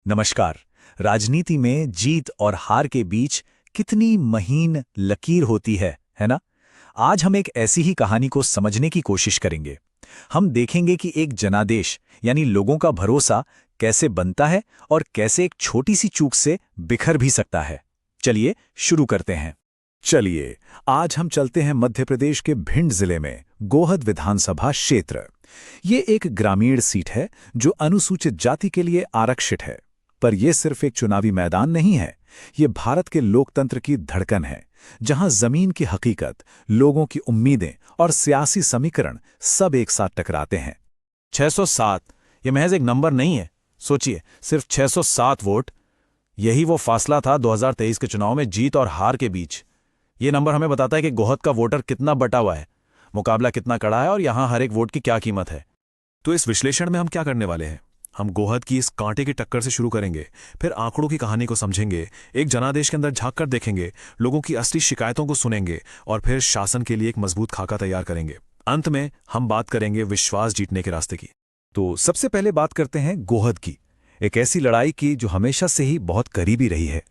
नमस्कार। राजनीति में जीत और हार के बीच कितनी महीन लकीर होती है ना? आज हम एक ऐसी ही कहानी को समझने की कोशिश करेंगे। हम देखेंगे कि एक जनादेश यानी लोगों का भरोसा कैसे बनता है और कैसे एक छोटी सी चूक से बिखर भी सकता है। चलिए शुरू करते हैं। चलिए आज हम चलते हैं मध्य प्रदेश के भिंड जिले में गोहद विधानसभा क्षेत्र। ये एक ग्रामीण सीट है जो अनुसूचित जाति के लिए आरक्षित है। पर यह सिर्फ एक चुनावी मैदान नहीं है, ये भारत के लोकतंत्र की धड़कन है, जहां जमीन की हकीकत, लोगों की उम्मीदें और सियासी समीकरण सब एक साथ टकराते हैं। 607 ये महज एक नंबर नहीं है। सोचिए, सिर्फ 607 वोट, यही वो फासला था 2023 के चुनाव में जीत और हार के बीच। ये नंबर हमें बताता है कि गोहद का वोटर कितना बटा हुआ है, मुकाबला कितना कड़ा है और यहां हर एक वोट की क्या कीमत है। तो इस विश्लेषण में हम क्या करने वाले हैं? हम गोहद की इस कांटे की टक्कर से शुरू करेंगे, फिर आंकड़ों की कहानी को समझेंगे, एक जनादेश के अंदर झांक कर देखेंगे, लोगों की असली शिकायतों को सुनेंगे और फिर शासन के लिए एक मजबूत खाका तैयार करेंगे। अंत में हम बात करेंगे विश्वास जीतने के रास्ते की। तो सबसे पहले बात करते हैं गोहद की, एक ऐसी लड़ाई की जो हमेशा से ही बहुत करीबी रही है।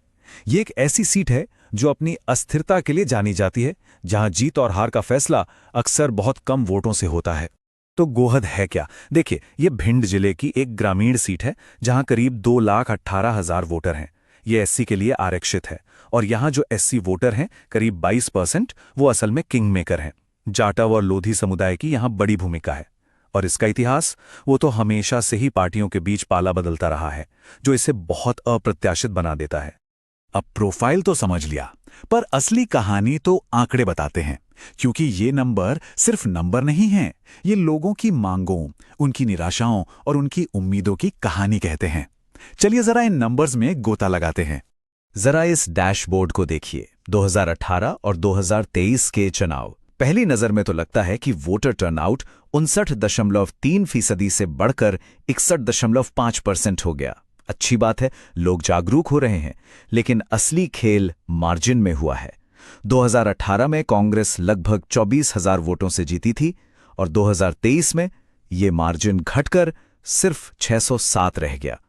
ये एक ऐसी सीट है जो अपनी अस्थिरता के लिए जानी जाती है, जहां जीत और हार का फैसला अक्सर बहुत कम वोटों से होता है। तो गोहद है क्या? देखिए, ये भिंड जिले की एक ग्रामीण सीट है जहां करीब 2,18,000 वोटर हैं। ये एससी के लिए आरक्षित है और यहां जो एससी वोटर हैं करीब 22%, वो असल में किंग मेकर हैं। जाटव और लोधी समुदाय की यहां बड़ी भूमिका है और इसका इतिहास, वो तो हमेशा से ही पार्टियों के बीच पाला बदलता रहा है, जो इसे बहुत अप्रत्याशित बना देता है। अब प्रोफाइल तो समझ लिया, पर असली कहानी तो आंकड़े बताते हैं, क्योंकि ये नंबर सिर्फ नंबर नहीं है, ये लोगों की मांगों, उनकी निराशाओं और उनकी उम्मीदों की कहानी कहते हैं। चलिए जरा इन नंबर्स में गोता लगाते हैं। जरा इस डैशबोर्ड को देखिए। 2018 और 2023 के चुनाव। पहली नजर में तो लगता है कि वोटर टर्नआउट 59.3% से बढ़कर 61.5% हो गया। अच्छी बात है, लोग जागरूक हो रहे हैं, लेकिन असली खेल मार्जिन में हुआ है। 2018 में कांग्रेस लगभग 24,000 वोटों से जीती थी और 2023 में ये मार्जिन घटकर सिर्फ 607 रह गया।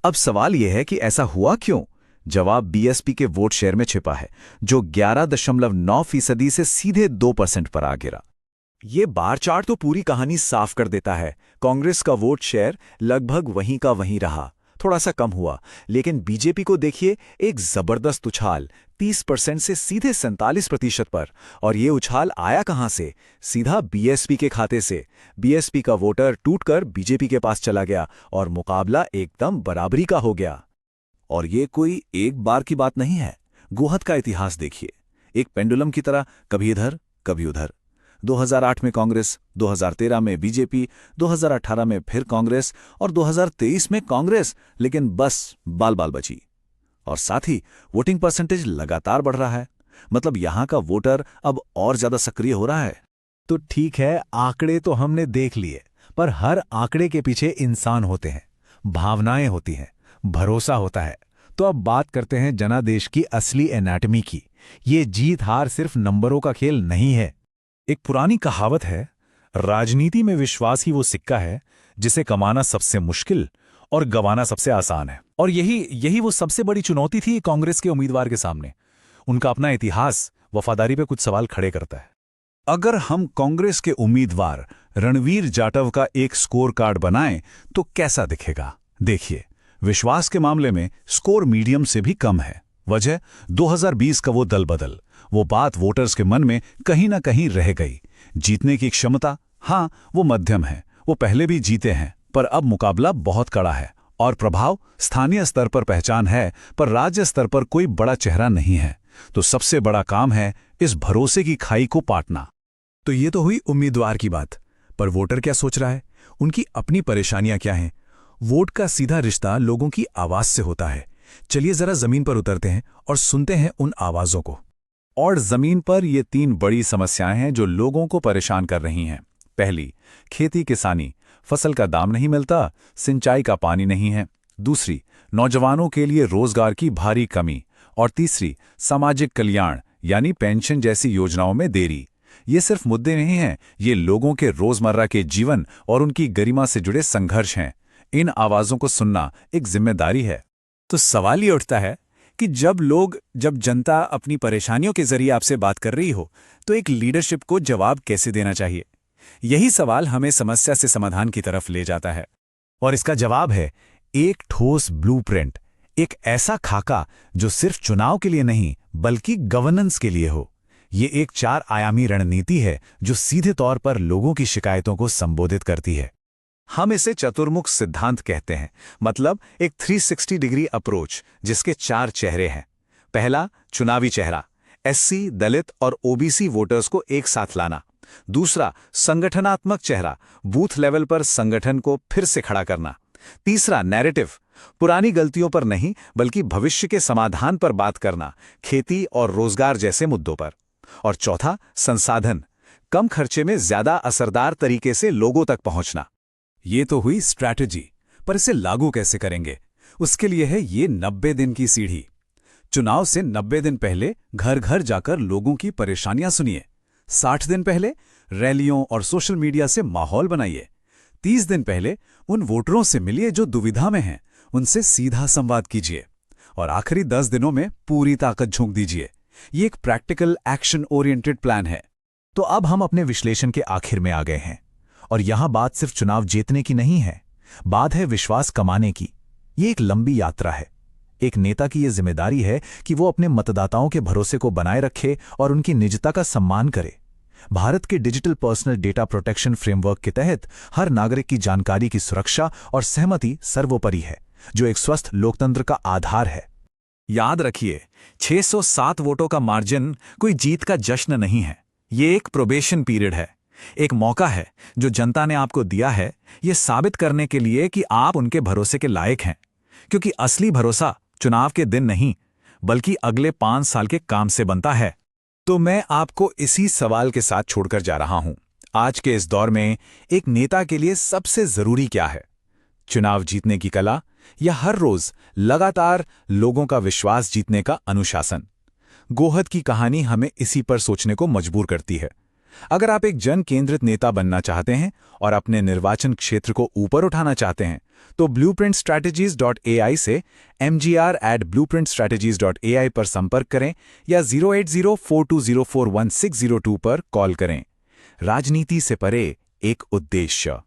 अब सवाल यह है कि ऐसा हुआ क्यों? जवाब बीएसपी के वोट शेयर में छिपा है, जो 11.9% से सीधे 2% पर आ गिरा। ये बार चार्ट तो पूरी कहानी साफ कर देता है। कांग्रेस का वोट शेयर लगभग वहीं का वहीं रहा, थोड़ा सा कम हुआ, लेकिन बीजेपी को देखिए, एक जबरदस्त उछाल 30% से सीधे 47% पर। और ये उछाल आया कहां से? सीधा बीएसपी के खाते से। बीएसपी का वोटर टूटकर बीजेपी के पास चला गया और मुकाबला एकदम बराबरी का हो गया। और ये कोई एक बार की बात नहीं है। गोहद का इतिहास देखिए, एक पेंडुलम की तरह, कभी इधर कभी उधर। 2008 में कांग्रेस, 2013 में बीजेपी, 2018 में फिर कांग्रेस और 2023 में कांग्रेस, लेकिन बस बाल बाल बची। और साथ ही वोटिंग परसेंटेज लगातार बढ़ रहा है, मतलब यहां का वोटर अब और ज्यादा सक्रिय हो रहा है। तो ठीक है, आंकड़े तो हमने देख लिए, पर हर आंकड़े के पीछे इंसान होते हैं, भावनाएं होती हैं, भरोसा होता है। तो अब बात करते हैं जनादेश की असली एनाटमी की। ये जीत हार सिर्फ नंबरों का खेल नहीं है। एक पुरानी कहावत है, राजनीति में विश्वास ही वो सिक्का है जिसे कमाना सबसे मुश्किल और गंवाना सबसे आसान है। और यही वो सबसे बड़ी चुनौती थी कांग्रेस के उम्मीदवार के सामने। उनका अपना इतिहास वफादारी पे कुछ सवाल खड़े करता है। अगर हम कांग्रेस के उम्मीदवार रणवीर जाटव का एक स्कोर कार्ड बनाएं तो कैसा दिखेगा? देखिए, विश्वास के मामले में स्कोर मीडियम से भी कम है। वजह 2020 का वो दल बदल, वो बात वोटर्स के मन में कहीं ना कहीं रह गई। जीतने की क्षमता, हाँ, वो मध्यम है, वो पहले भी जीते हैं, पर अब मुकाबला बहुत कड़ा है। और प्रभाव, स्थानीय स्तर पर पहचान है, पर राज्य स्तर पर कोई बड़ा चेहरा नहीं है। तो सबसे बड़ा काम है इस भरोसे की खाई को पाटना। तो ये तो हुई उम्मीदवार की बात, पर वोटर क्या सोच रहा है? उनकी अपनी परेशानियां क्या हैं? वोट का सीधा रिश्ता लोगों की आवाज से होता है। चलिए जरा जमीन पर उतरते हैं और सुनते हैं उन आवाजों को। और जमीन पर ये 3 बड़ी समस्याएं हैं जो लोगों को परेशान कर रही हैं। पहली, खेती किसानी, फसल का दाम नहीं मिलता, सिंचाई का पानी नहीं है। दूसरी, नौजवानों के लिए रोजगार की भारी कमी। और तीसरी, सामाजिक कल्याण यानी पेंशन जैसी योजनाओं में देरी। ये सिर्फ मुद्दे नहीं हैं, ये लोगों के रोजमर्रा के जीवन और उनकी गरिमा से जुड़े संघर्ष हैं। इन आवाज़ों को सुनना एक जिम्मेदारी है। तो सवाल ये उठता है कि जब जनता अपनी परेशानियों के जरिए आपसे बात कर रही हो, तो एक लीडरशिप को जवाब कैसे देना चाहिए? यही सवाल हमें समस्या से समाधान की तरफ ले जाता है। और इसका जवाब है एक ठोस ब्लूप्रिंट, एक ऐसा खाका जो सिर्फ चुनाव के लिए नहीं बल्कि गवर्नेंस के लिए हो। ये एक 4 आयामी रणनीति है जो सीधे तौर पर लोगों की शिकायतों को संबोधित करती है। हम इसे चतुर्मुख सिद्धांत कहते हैं, मतलब एक 360 डिग्री अप्रोच जिसके 4 चेहरे हैं। पहला, चुनावी चेहरा, एससी, दलित और ओबीसी वोटर्स को एक साथ लाना। दूसरा, संगठनात्मक चेहरा, बूथ लेवल पर संगठन को फिर से खड़ा करना। तीसरा, नैरेटिव, पुरानी गलतियों पर नहीं बल्कि भविष्य के समाधान पर बात करना, खेती और रोजगार जैसे मुद्दों पर। और चौथा, संसाधन, कम खर्चे में ज्यादा असरदार तरीके से लोगों तक पहुंचना। ये तो हुई स्ट्रैटेजी, पर इसे लागू कैसे करेंगे? उसके लिए है ये 90 दिन की सीढ़ी। चुनाव से 90 दिन पहले घर घर जाकर लोगों की परेशानियां सुनिए। 60 दिन पहले रैलियों और सोशल मीडिया से माहौल बनाइए। 30 दिन पहले उन वोटरों से मिलिए जो दुविधा में हैं, उनसे सीधा संवाद कीजिए। और आखिरी 10 दिनों में पूरी ताकत झोंक दीजिए। ये एक प्रैक्टिकल एक्शन ओरिएंटेड प्लान है। तो अब हम अपने विश्लेषण के आखिर में आ गए हैं, और यहां बात सिर्फ चुनाव जीतने की नहीं है, बात है विश्वास कमाने की। ये एक लंबी यात्रा है। एक नेता की यह जिम्मेदारी है कि वो अपने मतदाताओं के भरोसे को बनाए रखे और उनकी निजता का सम्मान करे। भारत के digital personal data protection framework के तहत हर नागरिक की जानकारी की सुरक्षा और सहमति सर्वोपरि है, जो एक स्वस्थ लोकतंत्र का आधार है। याद रखिए, 607 वोटों का मार्जिन कोई जीत का जश्न नहीं है। ये एक प्रोबेशन पीरियड है, एक मौका है जो जनता ने आपको दिया है ये साबित करने के लिए कि आप उनके भरोसे के लायक हैं। क्योंकि असली भरोसा चुनाव के दिन नहीं बल्कि अगले 5 साल के काम से बनता है। तो मैं आपको इसी सवाल के साथ छोड़कर जा रहा हूं। आज के इस दौर में एक नेता के लिए सबसे जरूरी क्या है? चुनाव जीतने की कला या हर रोज लगातार लोगों का विश्वास जीतने का अनुशासन? गोहद की कहानी हमें इसी पर सोचने को मजबूर करती है। अगर आप एक जन केंद्रित नेता बनना चाहते हैं और अपने निर्वाचन क्षेत्र को ऊपर उठाना चाहते हैं, तो blueprintstrategies.ai से mgr@blueprintstrategies.ai पर संपर्क करें या 08042041602 पर कॉल करें। राजनीति से परे एक उद्देश्य।